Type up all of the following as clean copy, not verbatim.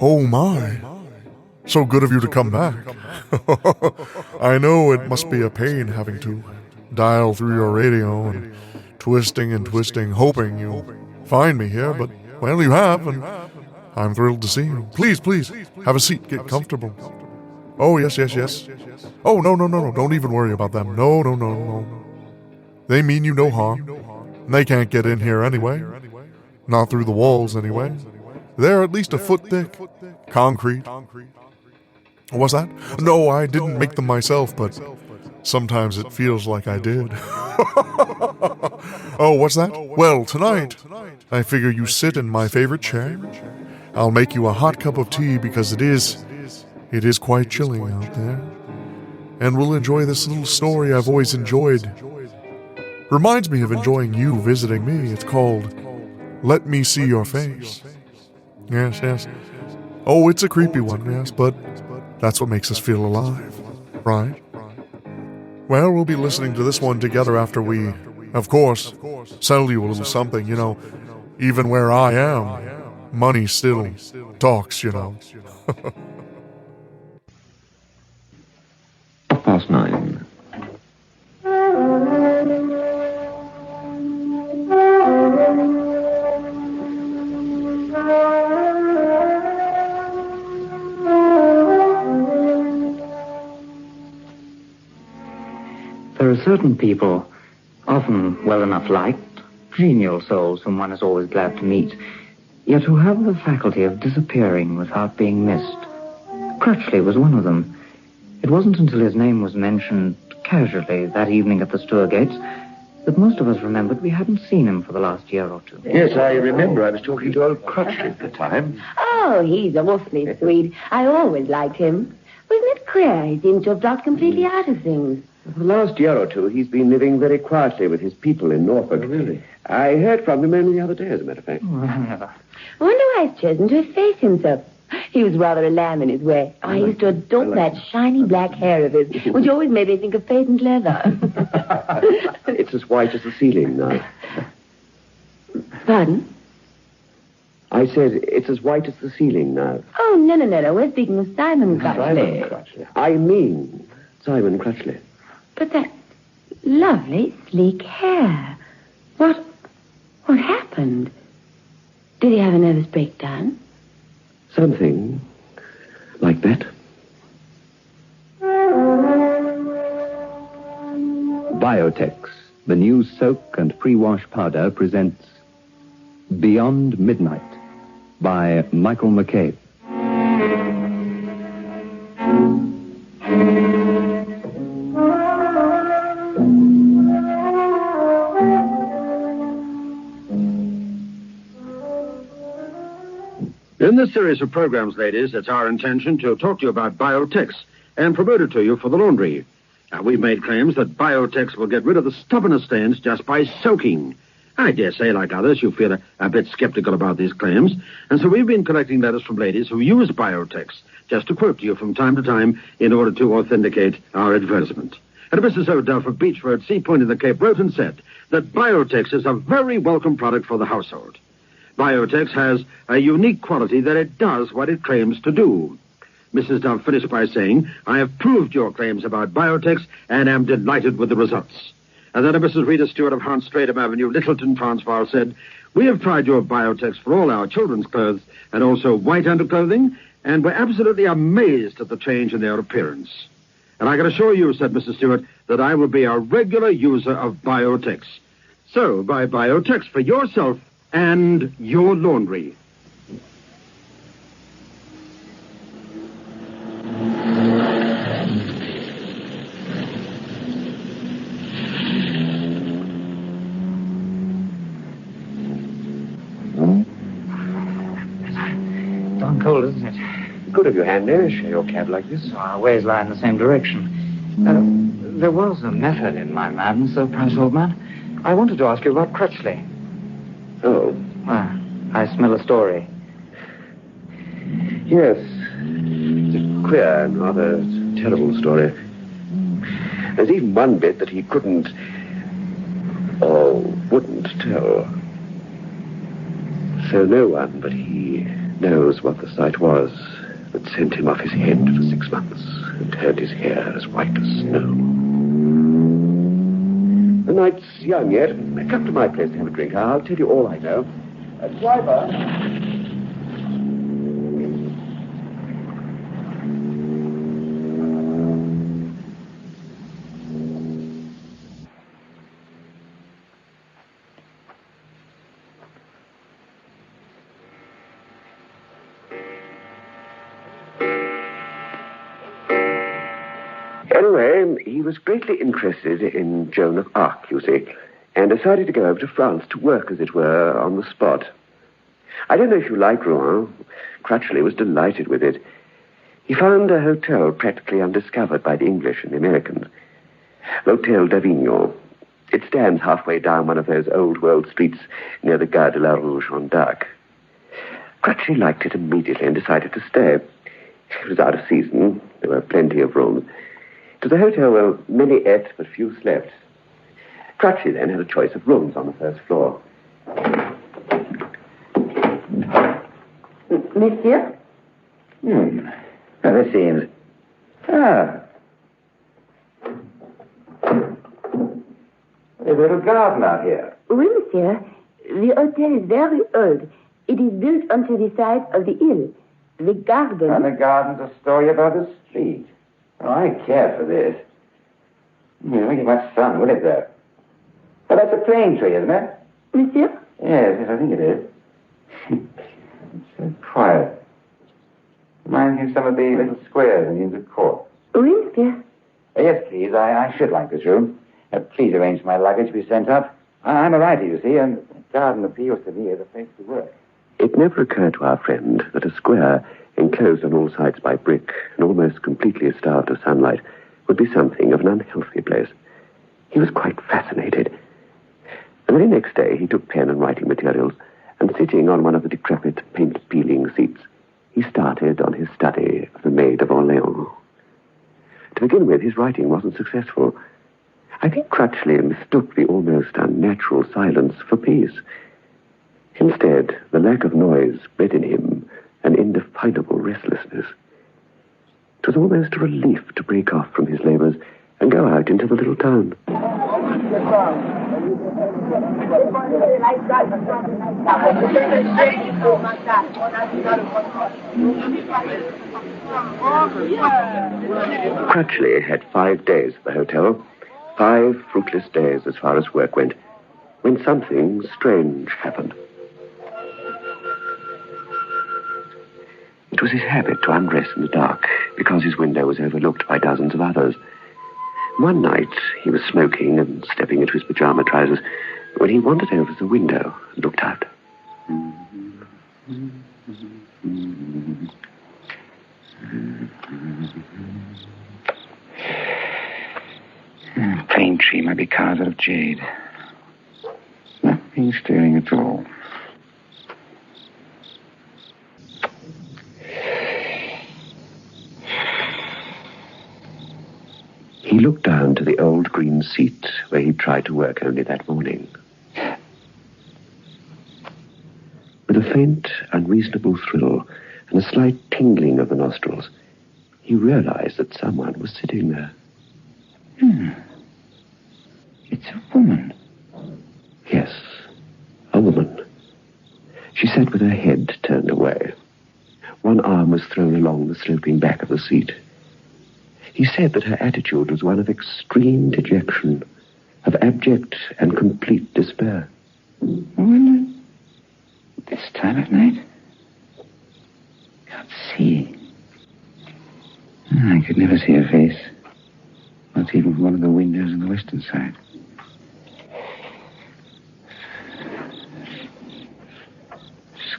Oh my. So good of you to come back. I know it must be a pain having to dial through your radio and twisting, hoping you'll find me here, but, well, you have, and I'm thrilled to see you. Please, have a seat, get comfortable. Oh, yes. Oh, no, don't even worry about them. No. They mean you no harm. And they can't get in here anyway. Not through the walls, anyway. They're at least a foot thick. Concrete. What's that? No, I didn't make them myself, but sometimes it feels like I did. Oh, what's that? Well, tonight, I figure you sit in my favorite chair. I'll make you a hot cup of tea because it is quite chilly out there. And we'll enjoy this little story I've always enjoyed. Reminds me of enjoying you visiting me. It's called Let Me See Your Face. Yes. Oh, it's a creepy one, yes, but that's what makes us feel alive, right? Well, we'll be listening to this one together after we, of course, sell you a little something, even where I am, money still talks, 9:30. There are certain people, often well enough liked, genial souls whom one is always glad to meet, yet who have the faculty of disappearing without being missed. Crutchley was one of them. It wasn't until his name was mentioned casually that evening at the Stourgates that most of us remembered we hadn't seen him for the last year or two. Yes, I remember. I was talking to old Crutchley at the time. Oh, he's awfully sweet. I always liked him. Wasn't it queer? He seems to have dropped completely out of things. For the last year or two, he's been living very quietly with his people in Norfolk. Oh, really? I heard from him only the other day, as a matter of fact. Oh, I never. I wonder why he's chosen to efface himself. He was rather a lamb in his way. I used to adore that shiny black hair of his, which always made me think of patent leather. It's as white as the ceiling now. Pardon? I said it's as white as the ceiling now. Oh, no. We're speaking of Simon Crutchley. Simon Crutchley. I mean Simon Crutchley. But that lovely, sleek hair. What happened? Did he have a nervous breakdown? Something like that. Biotex, the new soak and pre-wash powder, presents Beyond Midnight by Michael McCabe. In this series of programs, ladies, it's our intention to talk to you about Biotex and promote it to you for the laundry. Now, we've made claims that Biotex will get rid of the stubbornest stains just by soaking. I dare say, like others, you feel a bit skeptical about these claims, and so we've been collecting letters from ladies who use Biotex, just to quote to you from time to time in order to authenticate our advertisement. And Mrs. O'Duff of Beach Road, Sea Point in the Cape, wrote and said that Biotex is a very welcome product for the household. Biotex has a unique quality that it does what it claims to do. Mrs. Duff finished by saying, I have proved your claims about Biotex and am delighted with the results. And then Mrs. Rita Stewart of Hans Stratham Avenue, Littleton, Transvaal, said, we have tried your Biotex for all our children's clothes and also white underclothing, and we're absolutely amazed at the change in their appearance. And I can assure you, said Mrs. Stewart, that I will be a regular user of Biotex. So, buy Biotex for yourself and your laundry. Darn cold, isn't it? Good of you, Handy, to share your cab like this. Our ways lie in the same direction. There was a method in my madness, though, Price, old man. I wanted to ask you about Crutchley. Oh. I smell a story. Yes. It's a queer and rather terrible story. There's even one bit that he couldn't or wouldn't tell. So no one but he knows what the sight was that sent him off his head for 6 months and turned his hair as white as snow. The night's young yet. Come to my place to have a drink. I'll tell you all I know. Driver. Anyway, he was greatly interested in Joan of Arc, you see, and decided to go over to France to work, as it were, on the spot. I don't know if you like Rouen. Crutchley was delighted with it. He found a hotel practically undiscovered by the English and the Americans. L'Hôtel d'Avignon. It stands halfway down one of those old-world streets near the Gare de la Rue Jeanne d'Arc. Crutchley liked it immediately and decided to stay. It was out of season. There were plenty of rooms. To the hotel where many ate but few slept. Crutchley then had a choice of rooms on the first floor. Monsieur? Well, this seems... There's a little garden out here. Oui, monsieur. The hotel is very old. It is built onto the side of the hill. The garden... And the garden's a story about the street. Oh, I care for this. It won't get much sun, will it, though? Well, that's a plane tree, isn't it? Monsieur? Yes, I think it is. It's so quiet. Reminds me of some of the little squares in the Inns of Court. Oui, monsieur. Yes, please. I should like this room. Please arrange my luggage to be sent up. I'm a writer, you see, and the garden appeals to me as a place to work. It never occurred to our friend that a square enclosed on all sides by brick and almost completely starved of sunlight would be something of an unhealthy place. He was quite fascinated. The very next day he took pen and writing materials and sitting on one of the decrepit paint-peeling seats, he started on his study of the Maid of Orleans. To begin with, his writing wasn't successful. I think Crutchley mistook the almost unnatural silence for peace. Instead, the lack of noise bred in him an indefinable restlessness. It was almost a relief to break off from his labors and go out into the little town. Crutchley had 5 days at the hotel, 5 fruitless days as far as work went, when something strange happened. It was his habit to undress in the dark because his window was overlooked by dozens of others. One night, he was smoking and stepping into his pajama trousers when he wandered over the window and looked out. Plane tree might be carved out of jade. Nothing stirring at all. He looked down to the old green seat where he'd tried to work only that morning. With a faint, unreasonable thrill and a slight tingling of the nostrils, he realized that someone was sitting there. It's a woman. Yes, a woman. She sat with her head turned away. One arm was thrown along the sloping back of the seat. He said that her attitude was one of extreme dejection, of abject and complete despair. Well, this time of night? Can't see. I could never see her face. Not even from one of the windows on the western side.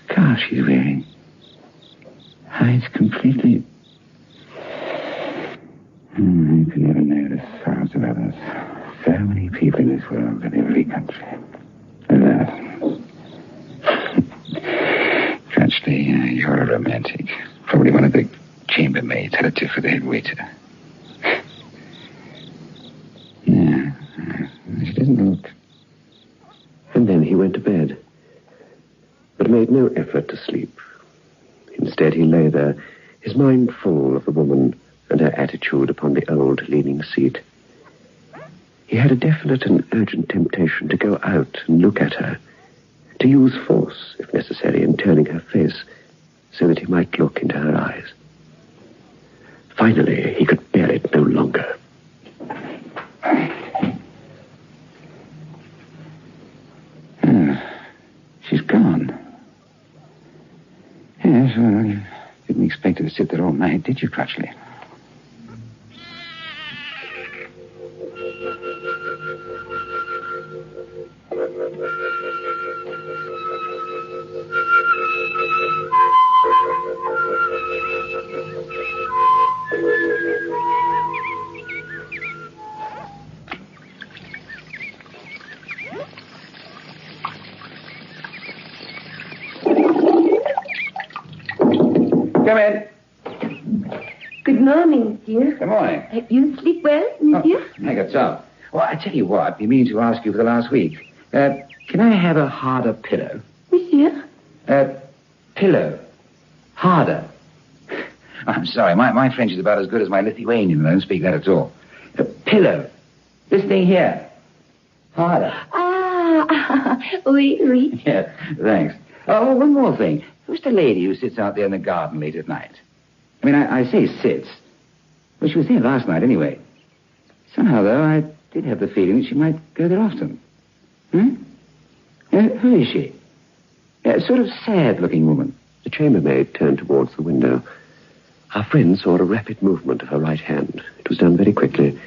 Scarf she's wearing hides completely. You can never know the sorrows of others. So many people in this world, in every country. Alas. Crutchley, you're a romantic. Probably one of the chambermaids had a tiff for the head waiter. Yeah, she doesn't look. And then he went to bed, but made no effort to sleep. Instead, he lay there, his mind full of the woman and her attitude upon the old leaning seat. He had a definite and urgent temptation to go out and look at her, to use force, if necessary, in turning her face so that he might look into her eyes. Finally, he could bear it no longer. She's gone. Yes, well, you didn't expect her to sit there all night, did you, Crutchley? Come in. Good morning, monsieur. Good morning. You sleep well, monsieur? I got so. Well, I tell you what, we mean to ask you for the last week. Can I have a harder pillow? Monsieur? Pillow. Harder. I'm sorry, my French is about as good as my Lithuanian. I don't speak that at all. A pillow. This thing here. Harder. Ah, oui, oui. Yeah, thanks. Oh, one more thing. Who's the lady who sits out there in the garden late at night? I mean, I say sits. Well, she was there last night anyway. Somehow, though, I did have the feeling that she might go there often. Hmm? Who is she? A sort of sad-looking woman. The chambermaid turned towards the window. Our friend saw a rapid movement of her right hand. It was done very quickly.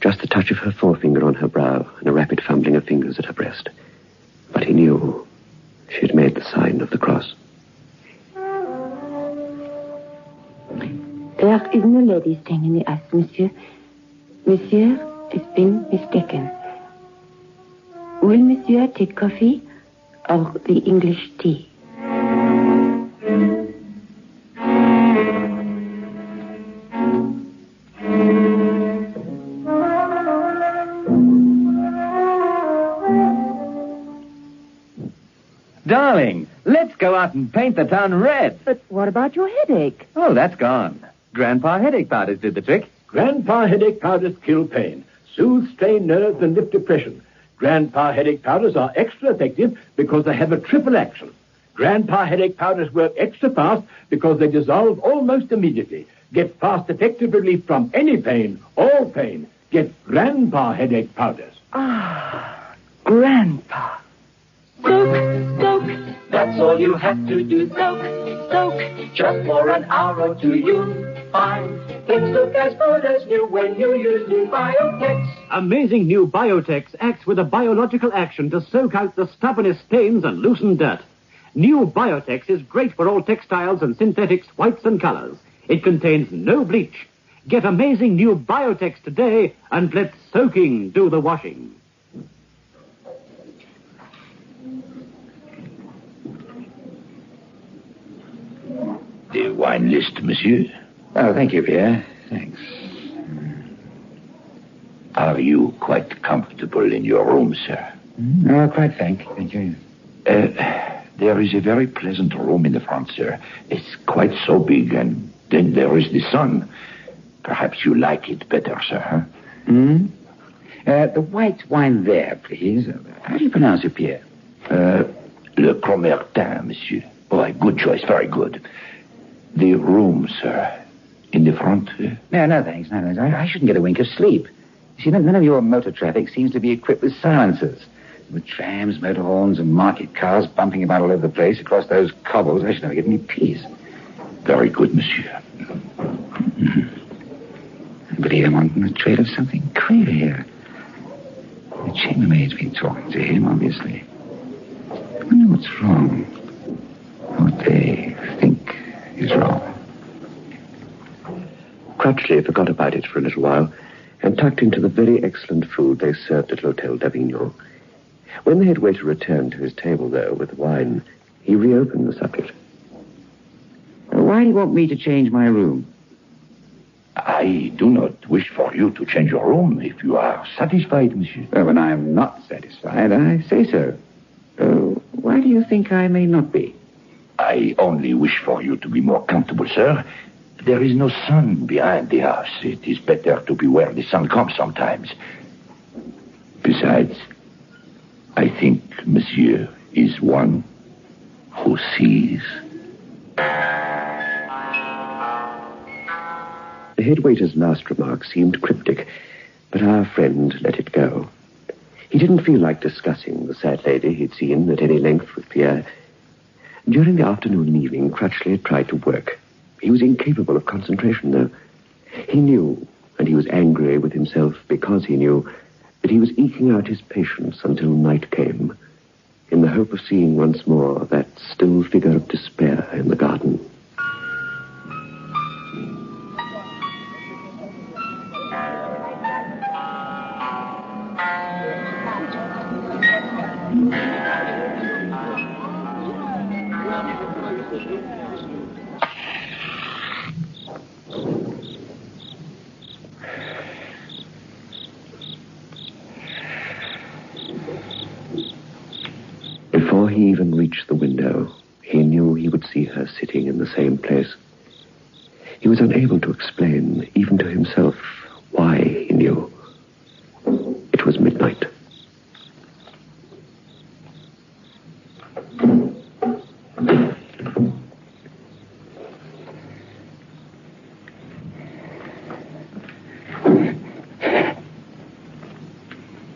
Just the touch of her forefinger on her brow and a rapid fumbling of fingers at her breast. But he knew she had made the sign of the cross. There is no lady staying in the house, monsieur. Monsieur has been mistaken. Will monsieur take coffee or the English tea? Darling, let's go out and paint the town red. But what about your headache? Oh, that's gone. Grandpa headache powders did the trick. Grandpa headache powders kill pain, soothe strained nerves, and lift depression. Grandpa headache powders are extra effective because they have a triple action. Grandpa headache powders work extra fast because they dissolve almost immediately. Get fast, effective relief from any pain, all pain. Get Grandpa headache powders. Ah, Grandpa. Soak, soak, that's all you have to do. Soak, soak, just for an hour or two you'll find things look as good as new when you use new Biotex. Amazing new Biotex acts with a biological action to soak out the stubbornest stains and loosen dirt. New Biotex is great for all textiles and synthetics, whites and colors. It contains no bleach. Get amazing new Biotex today and let soaking do the washing. The wine list, monsieur. Oh, thank you, Pierre. Thanks. Are you quite comfortable in your room, sir? Oh, quite thank you. There is a very pleasant room in the front, sir. It's quite so big, and then there is the sun. Perhaps you like it better, sir, huh? Hmm? The white wine there, please. How do you pronounce it, Pierre? Le Cromertin, monsieur. Oh, good choice, very good. The room, sir, in the front. No, thanks. No, thanks. I shouldn't get a wink of sleep. You see, none of your motor traffic seems to be equipped with silencers. With trams, motor horns, and market cars bumping about all over the place across those cobbles, I should never get any peace. Very good, monsieur. I believe I'm on the trail of something queer here. The chambermaid's been talking to him, obviously. I wonder what's wrong. What they think is wrong. Crutchley forgot about it for a little while and tucked into the very excellent food they served at l'Hôtel d'Avignon. When the head waiter returned to his table, though, with wine, he reopened the subject. Why do you want me to change my room? I do not wish for you to change your room if you are satisfied, monsieur. When I am not satisfied, I say so. Why do you think I may not be? I only wish for you to be more comfortable, sir. There is no sun behind the house. It is better to be where the sun comes sometimes. Besides, I think Monsieur is one who sees. The head waiter's last remark seemed cryptic, but our friend let it go. He didn't feel like discussing the sad lady he'd seen at any length with Pierre. During the afternoon and evening, Crutchley had tried to work. He was incapable of concentration, though. He knew, and he was angry with himself because he knew, that he was eking out his patience until night came, in the hope of seeing once more that still figure of despair in the garden. Before he even reached the window, he knew he would see her sitting in the same place. He was unable to explain, even to himself, why he knew. It was midnight.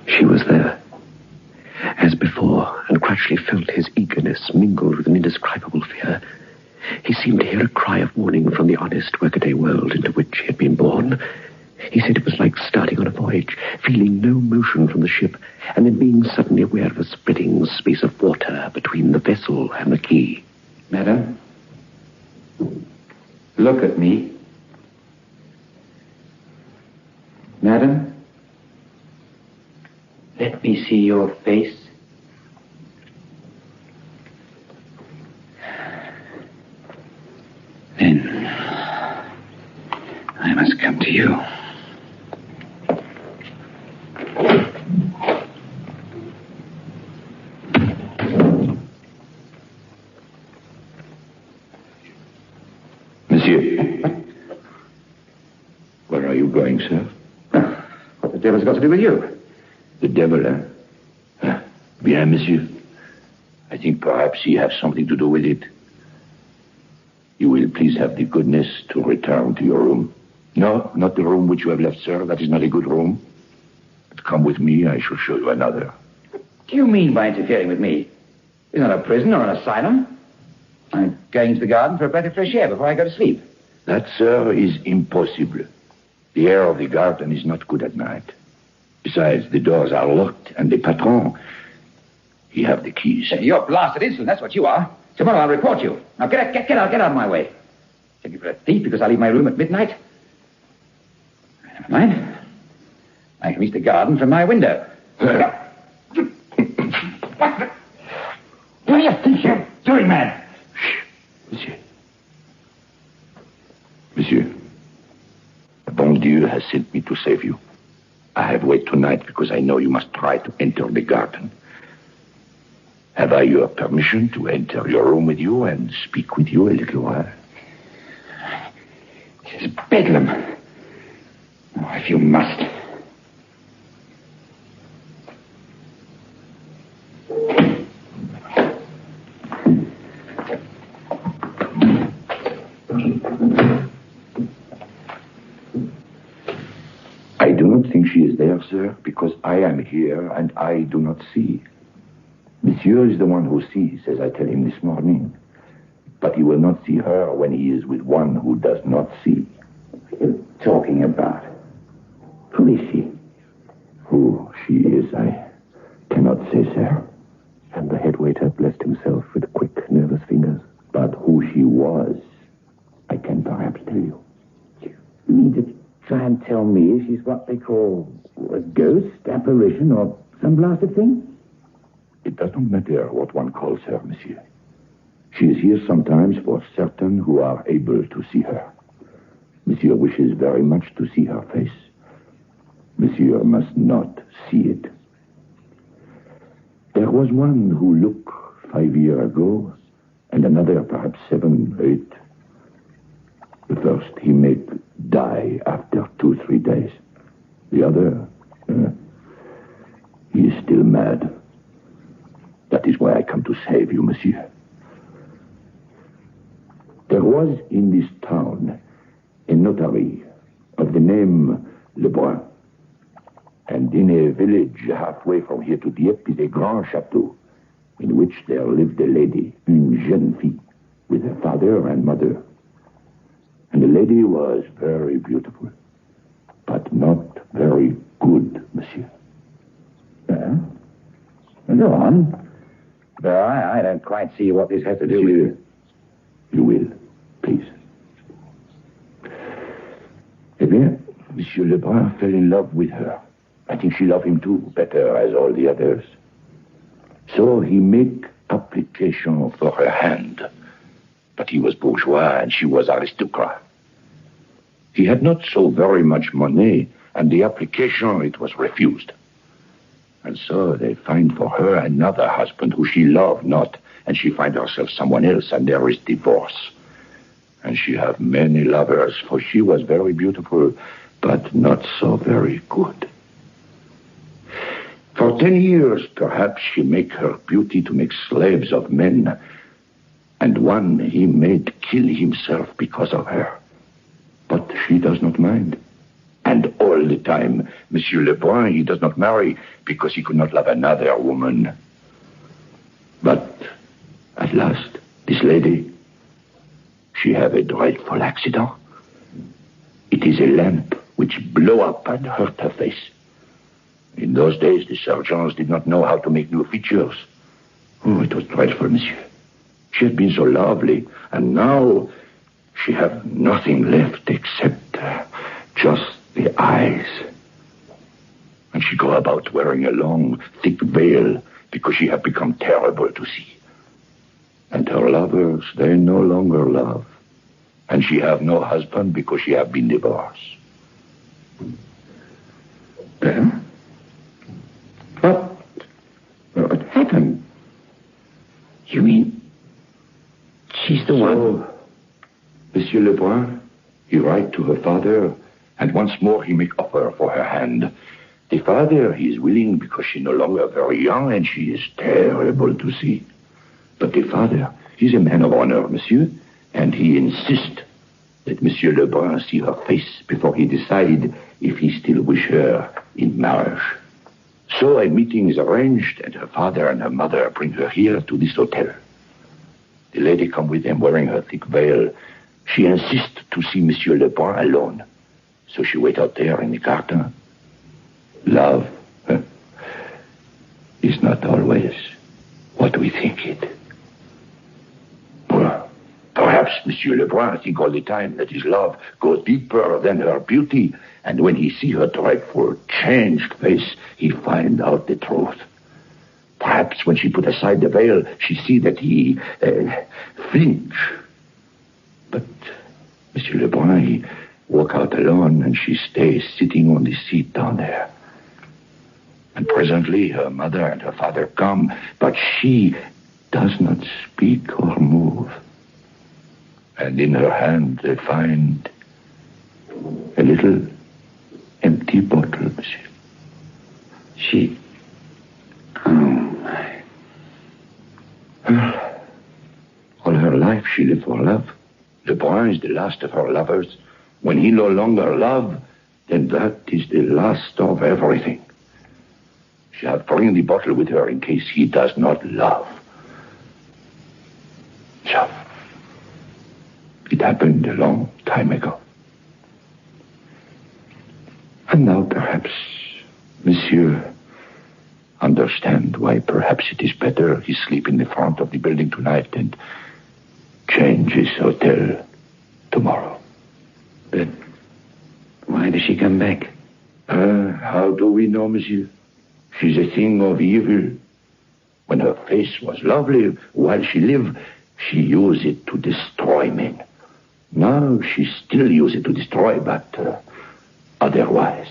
She was there, as before, and Crutchley felt his eagerness mingled with an indescribable fear. He seemed to hear a cry of warning from the honest workaday world into which he had been born. He said it was like starting on a voyage, feeling no motion from the ship, and then being suddenly aware of a spreading space of water between the vessel and the quay. Madam, look at me. Madam, let me see your face. Then I must come to you. Monsieur, where are you going, sir? What the devil's got to do with you? The devil, eh? Bien, monsieur. I think perhaps he has something to do with it. You will please have the goodness to return to your room. No, not the room which you have left, sir. That is not a good room. But come with me, I shall show you another. What do you mean by interfering with me? It's not a prison or an asylum. I'm going to the garden for a breath of fresh air before I go to sleep. That, sir, is impossible. The air of the garden is not good at night. Besides, the doors are locked, and the patron, he have the keys. You're blasted insolent, that's what you are. Tomorrow I'll report you. Now get out of my way. Take me for a thief because I leave my room at midnight? Never mind. I can reach the garden from my window. What do you think you're doing, man? Monsieur. Monsieur, the bon Dieu has sent me to save you. I have waited tonight because I know you must try to enter the garden. Have I your permission to enter your room with you and speak with you a little while? It's bedlam. Oh, if you must. I do not think she is there, sir, because I am here and I do not see. Monsieur is the one who sees, as I tell him this morning. But he will not see her when he is with one who does not see. What are you talking about? Who is she? Who she is, I cannot say, sir. And the head waiter blessed himself with quick, nervous fingers. But who she was, I can perhaps tell you. You mean to try and tell me she's what they call a ghost, apparition, or some blasted thing? It does not matter what one calls her, monsieur. She is here sometimes for certain who are able to see her. Monsieur wishes very much to see her face. Monsieur must not see it. There was one who looked 5 years ago And another, perhaps 7, 8. The first he make die after 2-3 days. The other, he is still mad. That is why I come to save you, monsieur. There was in this town a notary of the name Lebrun. And in a village halfway from here to Dieppe is a grand chateau in which there lived a lady, une jeune fille, with her father and mother. And the lady was very beautiful, but not very good, monsieur. Go on. But I don't quite see what this has to do with... You will, please. Eh bien, Monsieur Lebrun fell in love with her. I think she loved him too, better as all the others. So he make application for her hand. But he was bourgeois and she was aristocrat. He had not so very much money, and the application, it was refused. And so they find for her another husband who she loved not, and she find herself someone else, and there is divorce. And she have many lovers, for she was very beautiful, but not so very good. For 10 years, perhaps, she make her beauty to make slaves of men, and one he made kill himself because of her. But she does not mind. And all the time, Monsieur Lebrun, he does not marry because he could not love another woman. But at last, this lady, she have a dreadful accident. It is a lamp which blow up and hurt her face. In those days, the surgeons did not know how to make new features. Oh, it was dreadful, monsieur. She had been so lovely, and now she have nothing left except just the eyes. And she go about wearing a long, thick veil because she have become terrible to see. And her lovers, they no longer love. And she have no husband because she have been divorced. What happened? You mean she's the one? Monsieur Lebrun, he write to her father, and once more he make offer for her hand. The father, he is willing because she no longer very young, and she is terrible to see. But the father, he's a man of honor, monsieur, and he insists that Monsieur Lebrun see her face before he decide if he still wish her in marriage. So a meeting is arranged, and her father and her mother bring her here to this hotel. The lady come with them wearing her thick veil. She insists to see Monsieur Lebrun alone. So she wait out there in the garden. Love is not always what we think it. Perhaps Monsieur Lebrun think all the time that his love goes deeper than her beauty, and when he see her dreadful, changed face, he find out the truth. Perhaps when she put aside the veil, she see that he flinch. But Monsieur Lebrun, he walk out alone, and she stays sitting on the seat down there. And presently her mother and her father come, but she does not speak or move. And in her hand they find a little empty bottle, monsieur. She... Oh, my... All her life she lived for love. Lebrun is the last of her lovers. When he no longer love, then that is the last of everything. She have bring the bottle with her in case he does not love. So... it happened a long time ago. And now perhaps, monsieur, understand why perhaps it is better he sleep in the front of the building tonight and change his hotel tomorrow. But why does she come back? How do we know, monsieur? She's a thing of evil. When her face was lovely, while she lived, she used it to destroy men. Now she still uses it to destroy, but otherwise.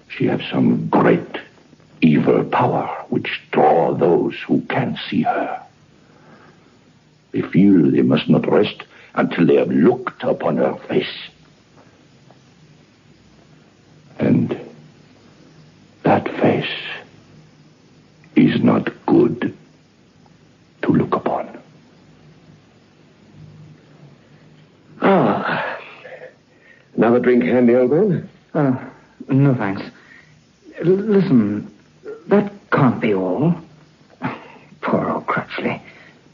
She has some great evil power which draw those who can see her. They feel they must not rest until they have looked upon her face. And that face is not good to look upon. Ah. Another drink handy, old man? No thanks. Listen, that can't be all. Poor old Crutchley.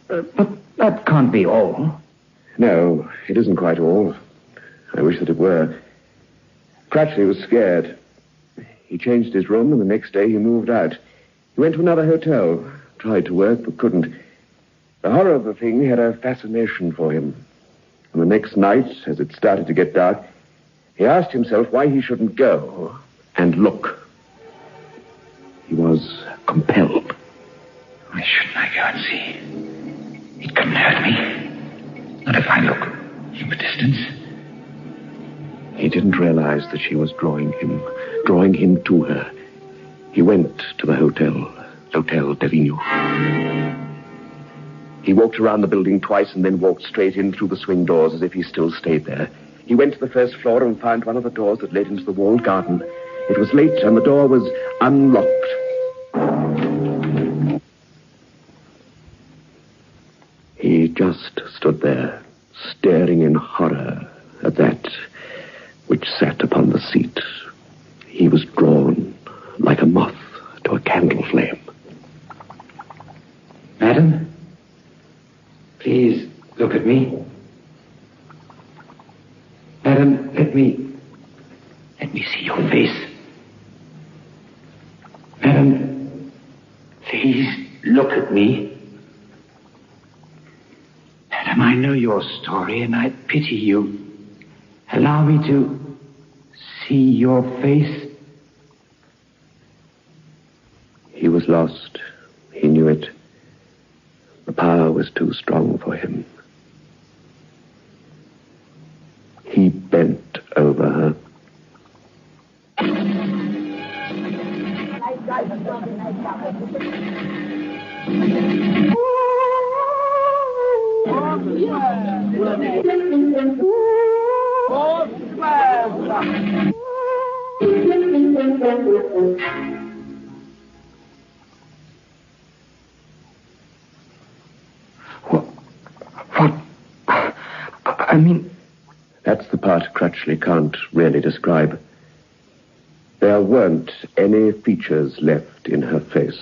But that can't be all. No, it isn't quite all. I wish that it were. Crutchley was scared. He changed his room, and the next day he moved out. He went to another hotel, tried to work, but couldn't. The horror of the thing had a fascination for him. And the next night, as it started to get dark, he asked himself why he shouldn't go and look. He was compelled. Why shouldn't I go and see? It couldn't hurt me. Not if I look from a distance. He didn't realize that she was drawing him to her. He went to the hotel, L'Hotel d'Avignon. He walked around the building twice and then walked straight in through the swing doors as if he still stayed there. He went to the first floor and found one of the doors that led into the walled garden. It was late and the door was unlocked. He just stood there, staring in horror at that which sat upon the seat. He was drawn like a moth to a candle flame. Madam, please look at me. Madam, let me see your face. Madam, please look at me. Madam, I know your story and I pity you. Allow me to see your face. He was lost. He knew it. The power was too strong for him. He bent over her. I mean... That's the part Crutchley can't really describe. There weren't any features left in her face.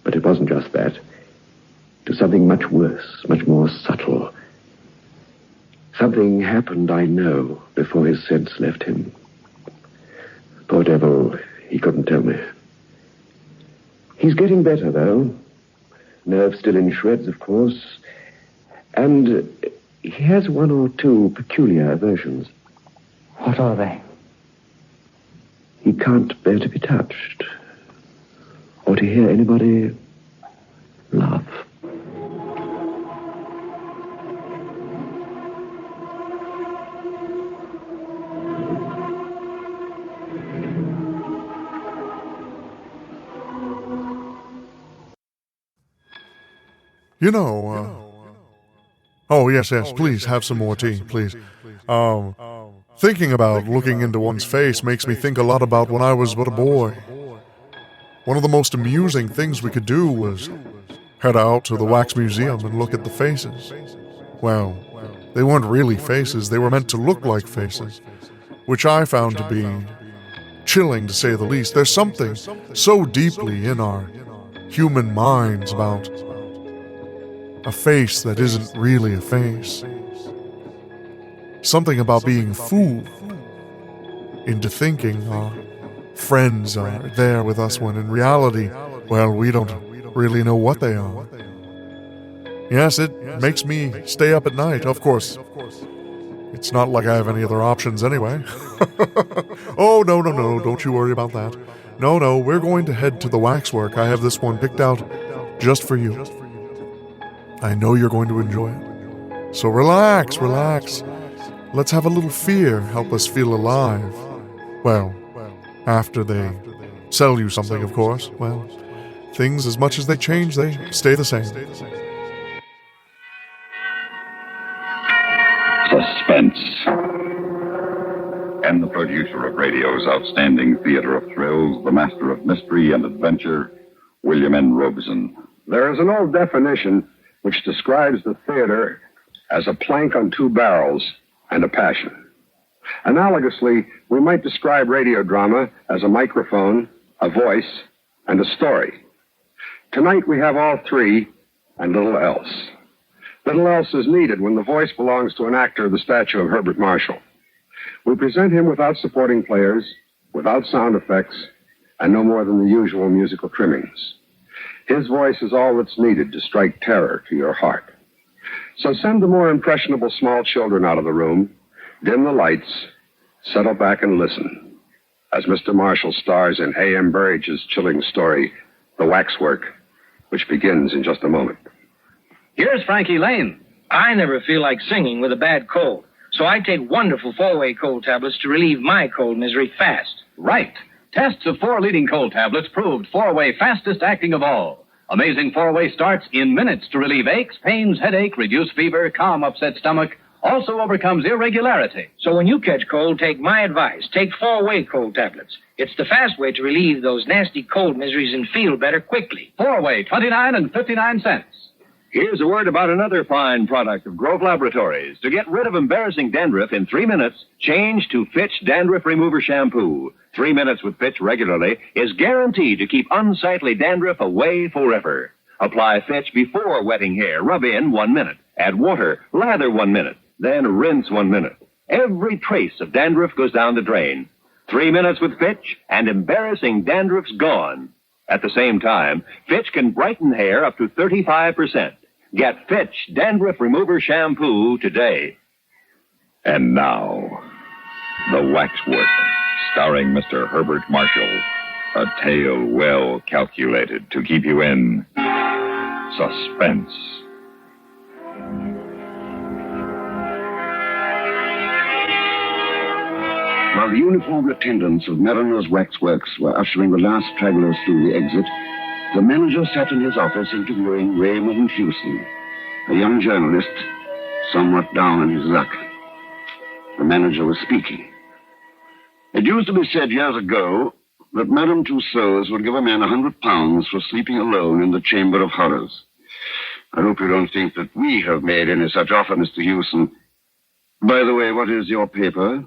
But it wasn't just that. It was something much worse, much more subtle. Something happened, I know, before his sense left him. Poor devil, he couldn't tell me. He's getting better, though. Nerves still in shreds, of course. And he has one or two peculiar aversions. What are they? He can't bear to be touched. Or to hear anybody laugh. You know, oh, yes, please, have some more tea, please. Thinking about looking into one's face makes me think a lot about when I was but a boy. One of the most amusing things we could do was head out to the wax museum and look at the faces. Well, they weren't really faces, they were meant to look like faces, which I found to be chilling, to say the least. There's something so deeply in our human minds about a face that isn't really a face. Something about being fooled into thinking our friends are there with us when in reality, well, we don't really know what they are. Yes, it makes me stay up at night, of course. It's not like I have any other options anyway. Oh, no, don't you worry about that. No, we're going to head to the waxwork. I have this one picked out just for you. I know you're going to enjoy it. So relax. Let's have a little fear help us feel alive. Well, after they sell you something, of course. Well, things, as much as they change, they stay the same. Suspense. And the producer of radio's outstanding theater of thrills, the master of mystery and adventure, William N. Robeson. There is an old definition which describes the theater as a plank on two barrels and a passion. Analogously, we might describe radio drama as a microphone, a voice, and a story. Tonight we have all three and little else. Little else is needed when the voice belongs to an actor of the stature of Herbert Marshall. We present him without supporting players, without sound effects, and no more than the usual musical trimmings. His voice is all that's needed to strike terror to your heart. So send the more impressionable small children out of the room, dim the lights, settle back and listen as Mr. Marshall stars in A.M. Burrage's chilling story, The Waxwork, which begins in just a moment. Here's Frankie Lane. I never feel like singing with a bad cold, so I take wonderful 4-way cold tablets to relieve my cold misery fast. Right. Tests of 4 leading cold tablets proved 4-way fastest acting of all. Amazing 4-way starts in minutes to relieve aches, pains, headache, reduce fever, calm upset stomach, also overcomes irregularity. So when you catch cold, take my advice. Take 4-way cold tablets. It's the fast way to relieve those nasty cold miseries and feel better quickly. 4-way, 29 and 59 cents. Here's a word about another fine product of Grove Laboratories. To get rid of embarrassing dandruff in 3 minutes, change to Fitch Dandruff Remover Shampoo. 3 minutes with Fitch regularly is guaranteed to keep unsightly dandruff away forever. Apply Fitch before wetting hair. Rub in 1 minute. Add water. Lather 1 minute. Then rinse 1 minute. Every trace of dandruff goes down the drain. 3 minutes with Fitch, and embarrassing dandruff's gone. At the same time, Fitch can brighten hair up to 35%. Get Fitch Dandruff Remover Shampoo today. And now, The Waxwork, starring Mr. Herbert Marshall. A tale well calculated to keep you in suspense. While the uniformed attendants of Mariner's Waxworks were ushering the last stragglers through the exit, the manager sat in his office interviewing Raymond Hewson, a young journalist somewhat down on his luck. The manager was speaking. It used to be said years ago that Madame Tussauds would give a man £100 for sleeping alone in the Chamber of Horrors. I hope you don't think that we have made any such offer, Mr. Hewson. By the way, what is your paper?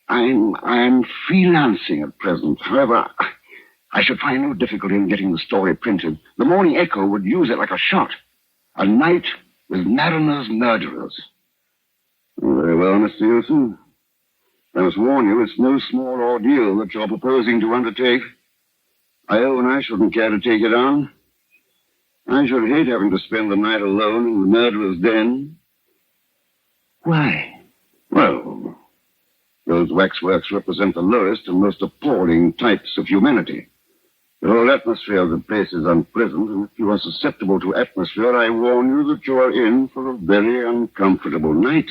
I'm freelancing at present. However, I should find no difficulty in getting the story printed. The Morning Echo would use it like a shot. A night with Mariner's murderers. Very well, Mr. Hewson. I must warn you, it's no small ordeal that you're proposing to undertake. I own I shouldn't care to take it on. I should hate having to spend the night alone in the murderer's den. Why? Well, those waxworks represent the lowest and most appalling types of humanity. The whole atmosphere of the place is unpleasant, and if you are susceptible to atmosphere, I warn you that you are in for a very uncomfortable night.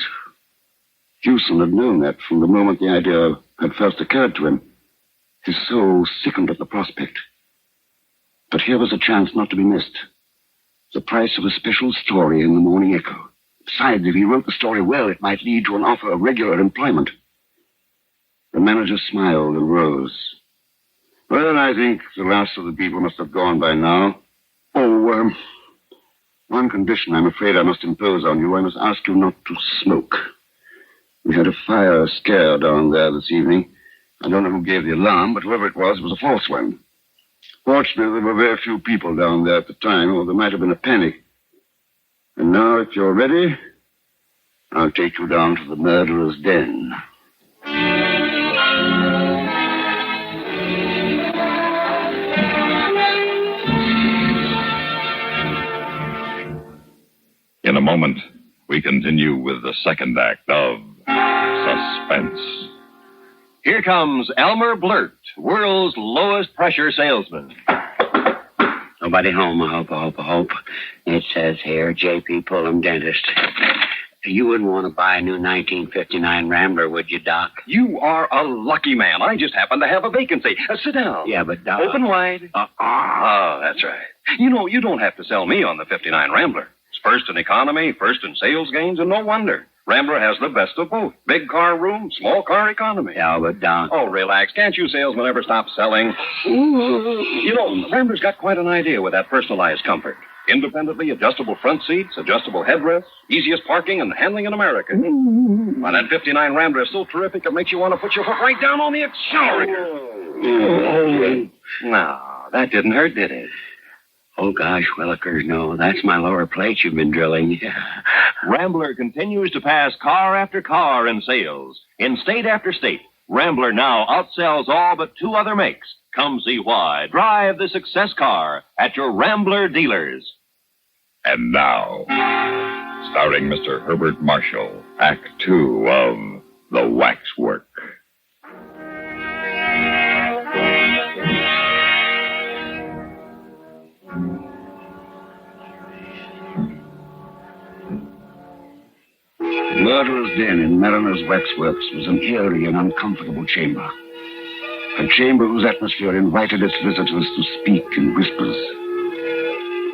Hewson had known that from the moment the idea had first occurred to him. His soul sickened at the prospect. But here was a chance not to be missed. The price of a special story in the Morning Echo. Besides, if he wrote the story well, it might lead to an offer of regular employment. The manager smiled and rose. Well, I think the last of the people must have gone by now. Oh, one condition I'm afraid I must impose on you. I must ask you not to smoke. We had a fire scare down there this evening. I don't know who gave the alarm, but whoever it was a false one. Fortunately, there were very few people down there at the time, or there might have been a panic. And now, if you're ready, I'll take you down to the murderer's den. In a moment, we continue with the second act of Suspense. Here comes Elmer Blurt, world's lowest pressure salesman. Nobody home, I hope. It says here, J.P. Pullum, dentist. You wouldn't want to buy a new 1959 Rambler, would you, Doc? You are a lucky man. I just happen to have a vacancy. Sit down. Yeah, but Doc... Open wide. Oh, that's right. You know, you don't have to sell me on the 59 Rambler. It's first in economy, first in sales gains, and no wonder. Rambler has the best of both. Big car room, small car economy. Yeah, but Don... Oh, relax. Can't you salesmen ever stop selling? You know, Rambler's got quite an idea with that personalized comfort. Independently adjustable front seats, adjustable headrests, easiest parking and handling in America. Well, that 59 Rambler is so terrific it makes you want to put your foot right down on the accelerator. No, that didn't hurt, did it? Oh, gosh, Willikers, no. That's my lower plate you've been drilling. Rambler continues to pass car after car in sales. In state after state, Rambler now outsells all but 2 other makes. Come see why. Drive the success car at your Rambler dealers. And now, starring Mr. Herbert Marshall, Act 2 of The Waxwork. Murderer's Den in Mariner's Waxworks was an eerie and uncomfortable chamber. A chamber whose atmosphere invited its visitors to speak in whispers.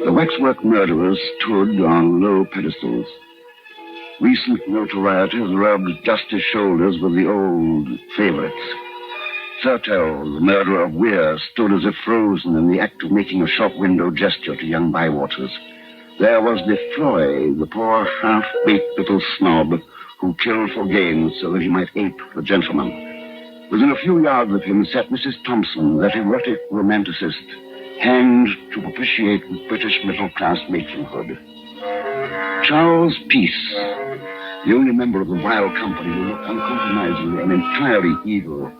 The waxwork murderers stood on low pedestals. Recent notoriety has rubbed dusty shoulders with the old favorites. Thurtell, the murderer of Weir, stood as if frozen in the act of making a shop window gesture to young Bywaters. There was Lefroy, the poor half-baked little snob who killed for gain so that he might ape the gentleman. Within a few yards of him sat Mrs. Thompson, that erotic romanticist, hanged to propitiate British middle-class matronhood. Charles Peace, the only member of the vile company who looked uncompromisingly and entirely evil,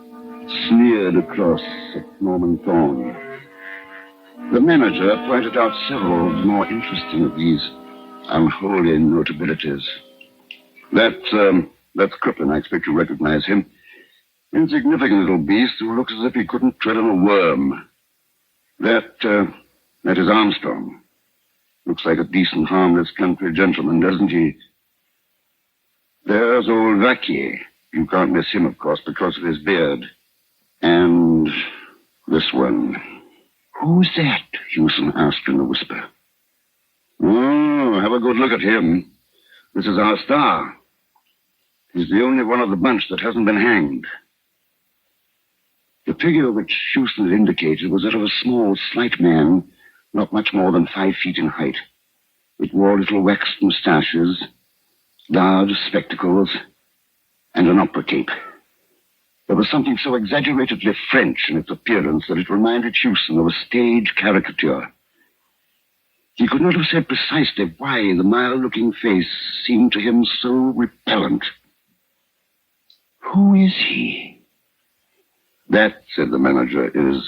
sneered across at Norman Thorne. The manager pointed out several of the more interesting of these unholy notabilities. That's Crippen. I expect you recognize him. Insignificant little beast who looks as if he couldn't tread on a worm. That is Armstrong. Looks like a decent, harmless country gentleman, doesn't he? There's old Vacky. You can't miss him, of course, because of his beard. And this one. Who's that? Hewson asked in a whisper. Oh, have a good look at him. This is our star. He's the only one of the bunch that hasn't been hanged. The figure which Hewson had indicated was that of a small, slight man, not much more than 5 feet in height. It wore little waxed moustaches, large spectacles, and an opera cape. There was something so exaggeratedly French in its appearance that it reminded Hewson of a stage caricature. He could not have said precisely why the mild-looking face seemed to him so repellent. Who is he? That, said the manager, is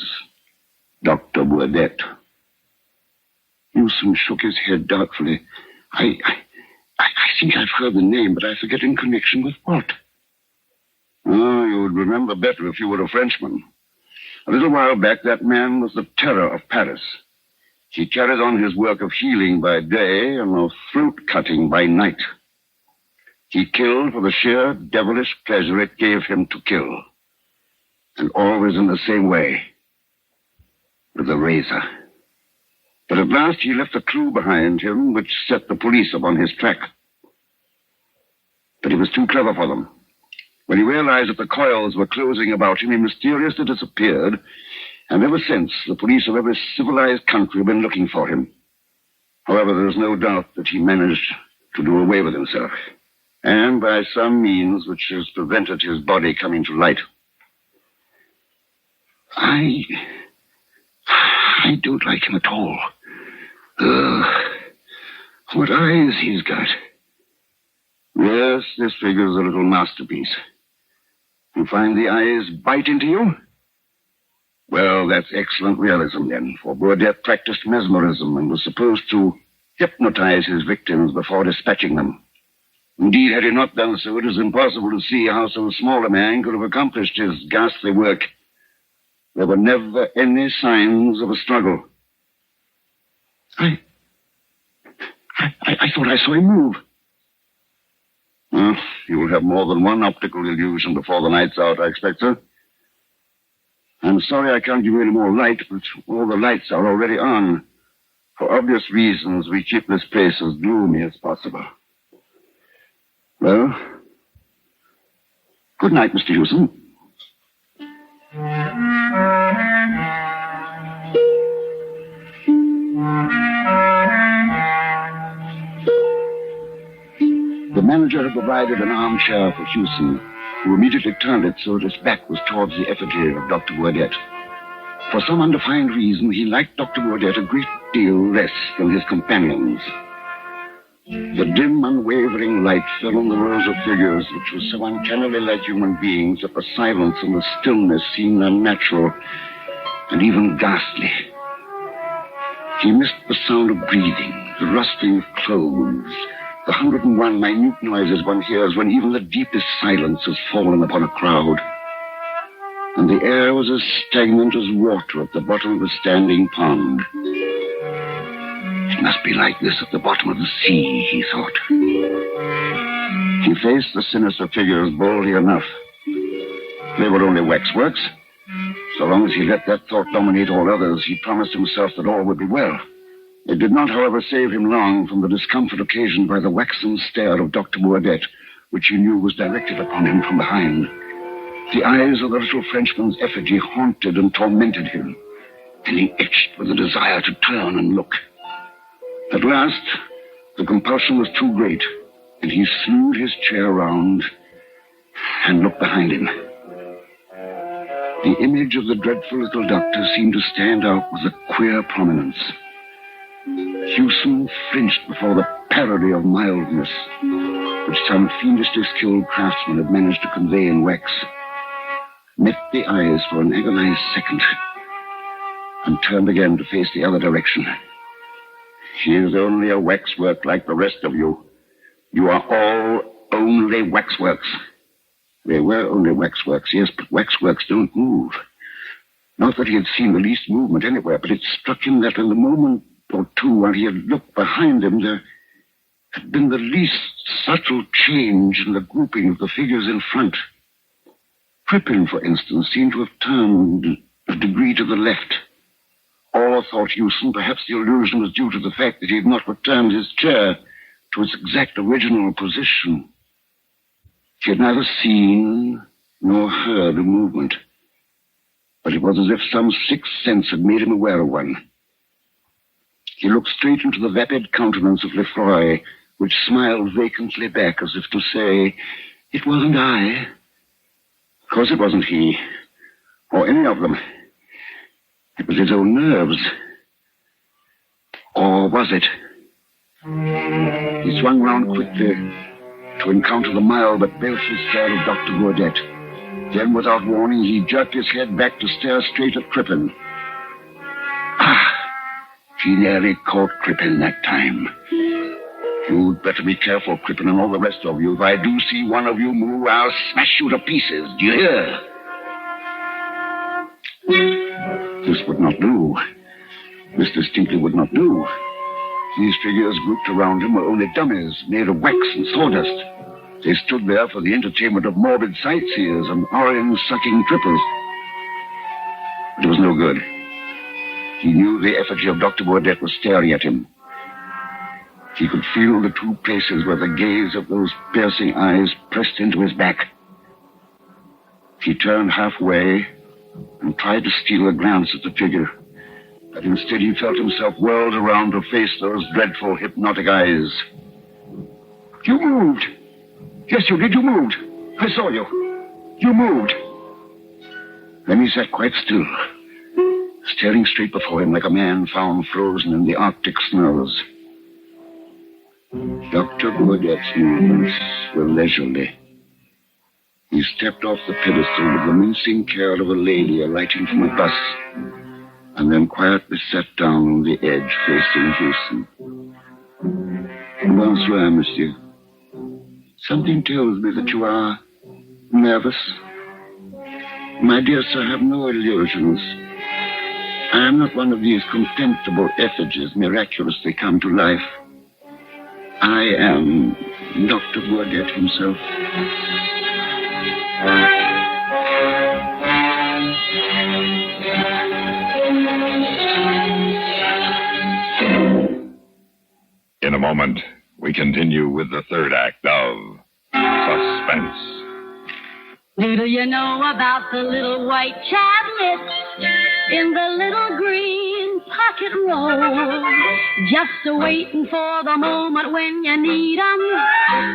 Dr. Burdett. Hewson shook his head doubtfully. I think I've heard the name, but I forget in connection with what? Oh, you would remember better if you were a Frenchman. A little while back, that man was the terror of Paris. He carried on his work of healing by day and of fruit-cutting by night. He killed for the sheer devilish pleasure it gave him to kill. And always in the same way. With a razor. But at last he left a clue behind him which set the police upon his track. But he was too clever for them. When he realized that the coils were closing about him, he mysteriously disappeared, and ever since, the police of every civilized country have been looking for him. However, there is no doubt that he managed to do away with himself, and by some means which has prevented his body coming to light. I don't like him at all. What eyes he's got. Yes, this figure's a little masterpiece. You find the eyes bite into you? Well, that's excellent realism, then, for Burdett practiced mesmerism and was supposed to hypnotize his victims before dispatching them. Indeed, had he not done so, it is impossible to see how so small a man could have accomplished his ghastly work. There were never any signs of a struggle. I thought I saw him move. Well, you will have more than one optical illusion before the night's out, I expect, sir. I'm sorry I can't give you any more light, but all the lights are already on. For obvious reasons, we keep this place as gloomy as possible. Well, good night, Mr. Hewson. The manager had provided an armchair for Hewson, who immediately turned it so that its back was towards the effigy of Dr. Burdett. For some undefined reason, he liked Dr. Burdett a great deal less than his companions. The dim, unwavering light fell on the rows of figures, which were so uncannily like human beings that the silence and the stillness seemed unnatural and even ghastly. He missed the sound of breathing, the rustling of clothes, the 101 minute noises one hears when even the deepest silence has fallen upon a crowd. And the air was as stagnant as water at the bottom of a standing pond. It must be like this at the bottom of the sea, he thought. He faced the sinister figures boldly enough. They were only waxworks. So long as he let that thought dominate all others, he promised himself that all would be well. It did not, however, save him long from the discomfort occasioned by the waxen stare of Dr. Burdett, which he knew was directed upon him from behind. The eyes of the little Frenchman's effigy haunted and tormented him, and he itched with a desire to turn and look. At last, the compulsion was too great, and he slewed his chair round and looked behind him. The image of the dreadful little doctor seemed to stand out with a queer prominence. Hewson flinched before the parody of mildness which some fiendishly skilled craftsman had managed to convey in wax, met the eyes for an agonized second, and turned again to face the other direction. She is only a waxwork like the rest of you. You are all only waxworks. They were only waxworks, yes, but waxworks don't move. Not that he had seen the least movement anywhere, but it struck him that in the moment or two while he had looked behind him, there had been the least subtle change in the grouping of the figures in front. Crippen, for instance, seemed to have turned a degree to the left. Or, thought Hewson, perhaps the illusion was due to the fact that he had not returned his chair to its exact original position. He had neither seen nor heard a movement, but it was as if some sixth sense had made him aware of one. He looked straight into the vapid countenance of Lefroy, which smiled vacantly back as if to say, "It wasn't I." Of course it wasn't he, or any of them. It was his own nerves. Or was it? He swung round quickly to encounter the mild but baleful stare of Dr. Burdett. Then, without warning, he jerked his head back to stare straight at Crippen. He nearly caught Crippen that time. You'd better be careful, Crippen, and all the rest of you. If I do see one of you move, I'll smash you to pieces. Do you hear? This would not do. This distinctly would not do. These figures grouped around him were only dummies made of wax and sawdust. They stood there for the entertainment of morbid sightseers and orange-sucking trippers. But it was no good. He knew the effigy of Dr. Burdett was staring at him. He could feel the two places where the gaze of those piercing eyes pressed into his back. He turned halfway and tried to steal a glance at the figure, but instead he felt himself whirled around to face those dreadful, hypnotic eyes. You moved! Yes, you did. You moved. I saw you. You moved. Then he sat quite still, staring straight before him like a man found frozen in the Arctic snows. Dr. Burdett's movements were leisurely. He stepped off the pedestal with the mincing care of a lady alighting from a bus, and then quietly sat down on the edge facing Hewson. Bonsoir, monsieur. Something tells me that you are nervous. My dear sir, have no illusions. I am not one of these contemptible effigies miraculously come to life. I am Dr. Burdett himself. In a moment, we continue with the third act of Suspense. Do you know about the little white tablets in the little green pocket roll? Just a-waiting for the moment when you need 'em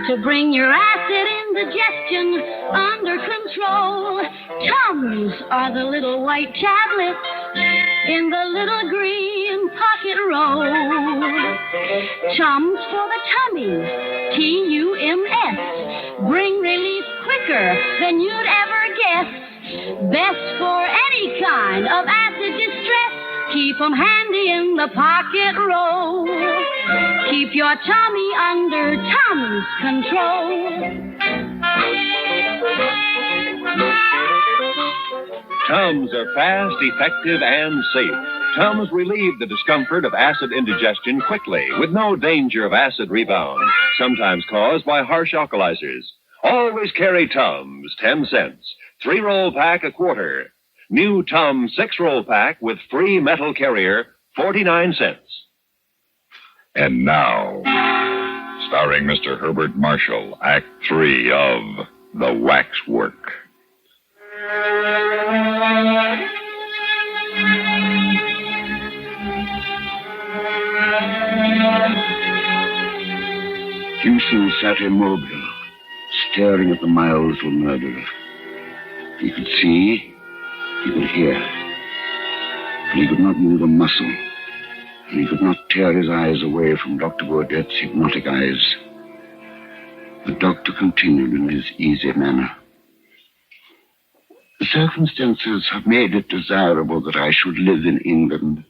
to bring your acid indigestion under control. Tums are the little white tablets in the little green pocket roll. Tums for the tummy, Tums, bring relief quicker than you'd ever guess. Best for any kind of acid distress. Keep 'em handy in the pocket roll. Keep your tummy under Tums control. Tums are fast, effective, and safe. Tums relieve the discomfort of acid indigestion quickly, with no danger of acid rebound, sometimes caused by harsh alkalizers. Always carry Tums, 10 cents. 3-roll pack, a quarter. New Tums 6-roll pack with free metal carrier, 49 cents. And now, starring Mr. Herbert Marshall, Act 3 of The Waxwork. Houston sat immobile, staring at the miles of murder. He could see, he could hear, but he could not move a muscle, and he could not tear his eyes away from Dr. Bourdette's hypnotic eyes. The doctor continued in his easy manner. The circumstances have made it desirable that I should live in England.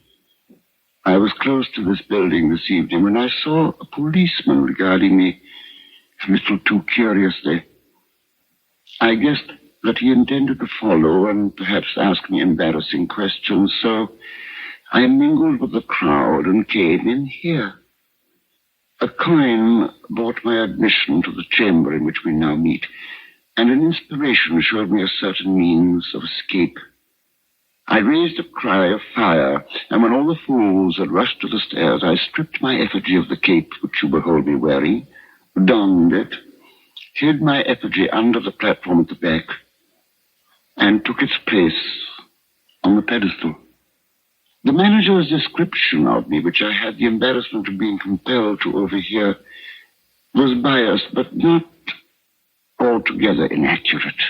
I was close to this building this evening when I saw a policeman regarding me a little too curiously. I guessed that he intended to follow and perhaps ask me embarrassing questions, so I mingled with the crowd and came in here. A coin bought my admission to the chamber in which we now meet, and an inspiration showed me a certain means of escape. I raised a cry of fire, and when all the fools had rushed to the stairs, I stripped my effigy of the cape which you behold me wearing, donned it, hid my effigy under the platform at the back, and took its place on the pedestal. The manager's description of me, which I had the embarrassment of being compelled to overhear, was biased, but not altogether inaccurate.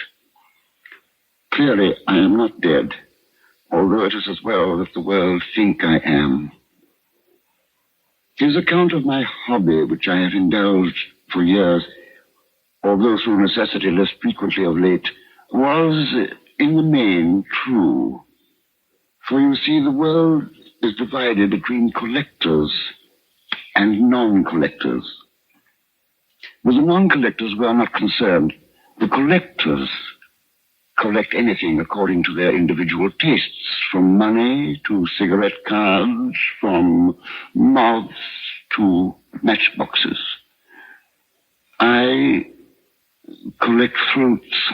Clearly, I am not dead, although it is as well that the world think I am. His account of my hobby, which I have indulged for years, although through necessity less frequently of late, was, in the main, true. For you see, the world is divided between collectors and non-collectors. With the non-collectors, we are not concerned. The collectors collect anything according to their individual tastes, from money to cigarette cards, from moths to matchboxes. I collect fruits.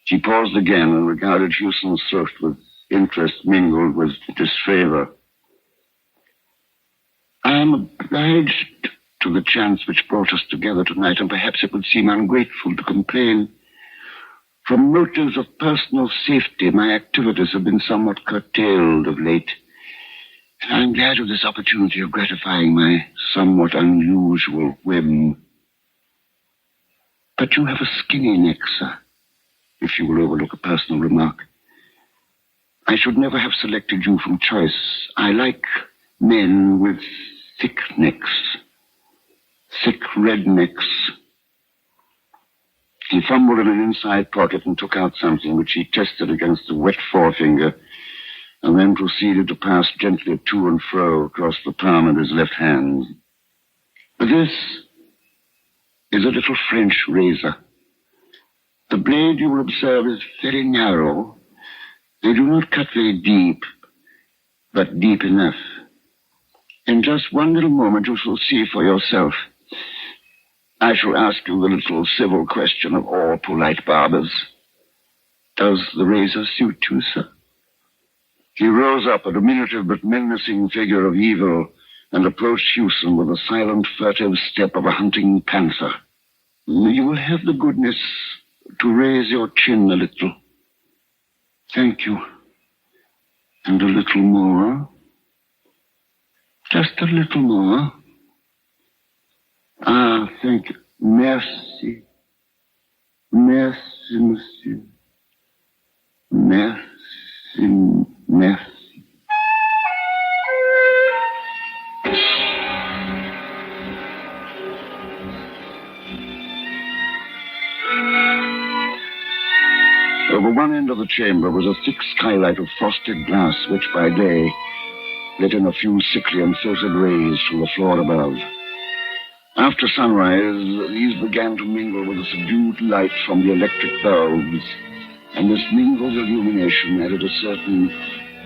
She paused again and regarded Houston's throat with interest mingled with disfavor. I am obliged to the chance which brought us together tonight, and perhaps it would seem ungrateful to complain. From motives of personal safety, my activities have been somewhat curtailed of late. And I'm glad of this opportunity of gratifying my somewhat unusual whim. But you have a skinny neck, sir, if you will overlook a personal remark. I should never have selected you from choice. I like men with thick necks, thick red necks. He fumbled in an inside pocket and took out something which he tested against a wet forefinger, and then proceeded to pass gently to and fro across the palm of his left hand. This is a little French razor. The blade, you will observe, is very narrow. They do not cut very deep, but deep enough. In just one little moment, you shall see for yourself. I shall ask you the little civil question of all polite barbers. Does the razor suit you, sir? He rose up, a diminutive but menacing figure of evil, and approached Houston with the silent, furtive step of a hunting panther. You will have the goodness to raise your chin a little. Thank you. And a little more. Just a little more. Ah, thank you. Merci. Merci, monsieur. Merci, merci. Over one end of the chamber was a thick skylight of frosted glass, which by day let in a few sickly and filtered rays from the floor above. After sunrise, these began to mingle with the subdued light from the electric bulbs, and this mingled illumination added a certain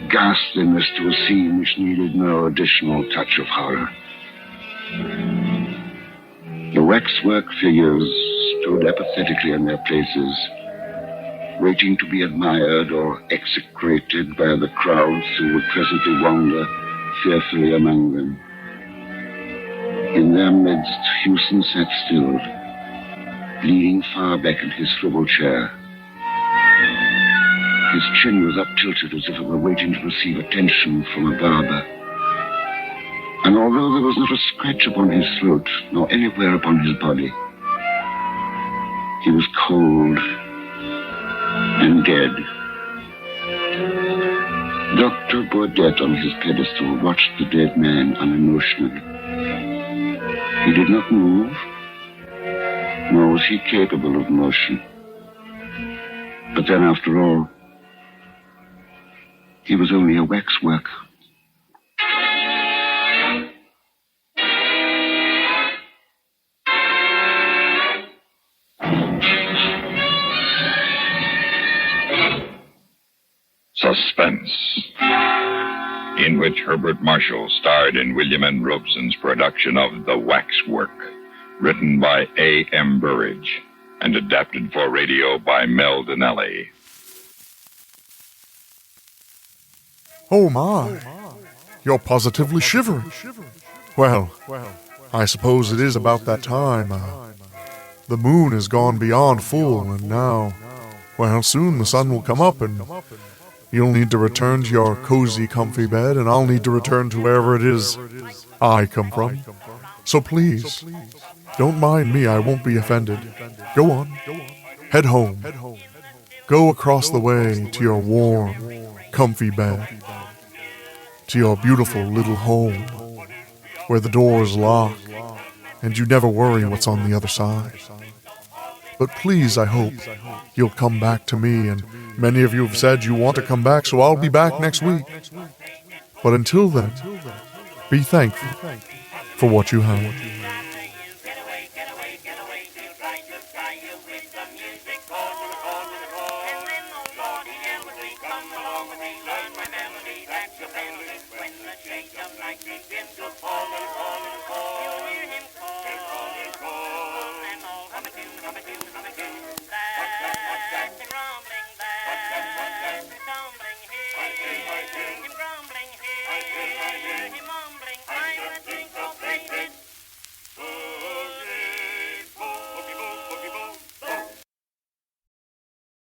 ghastliness to a scene which needed no additional touch of horror. The waxwork figures stood apathetically in their places, waiting to be admired or execrated by the crowds who would presently wander fearfully among them. In their midst, Houston sat still, leaning far back in his swivel chair. His chin was up-tilted as if it were waiting to receive attention from a barber. And although there was not a scratch upon his throat, nor anywhere upon his body, he was cold and dead. Dr. Baudet on his pedestal watched the dead man unemotionally. He did not move, nor was he capable of motion. But then, after all, he was only a waxwork. Suspense, in which Herbert Marshall starred in William N. Robeson's production of The Waxwork, written by A.M. Burridge and adapted for radio by Mel Donnelly. Oh, my. You're positively shivering. Well, I suppose it is about that time. The moon has gone beyond full, and now, well, soon the sun will come up, and you'll need to return to your cozy, comfy bed, and I'll need to return to wherever it is I come from. So please, don't mind me. I won't be offended. Go on. Head home. Go across the way to your warm, comfy bed, to your beautiful little home, where the doors lock, and you never worry what's on the other side. But please, I hope you'll come back to me, and many of you have said you want to come back, so I'll be back next week. But until then, be thankful for what you have. When the change of light begins.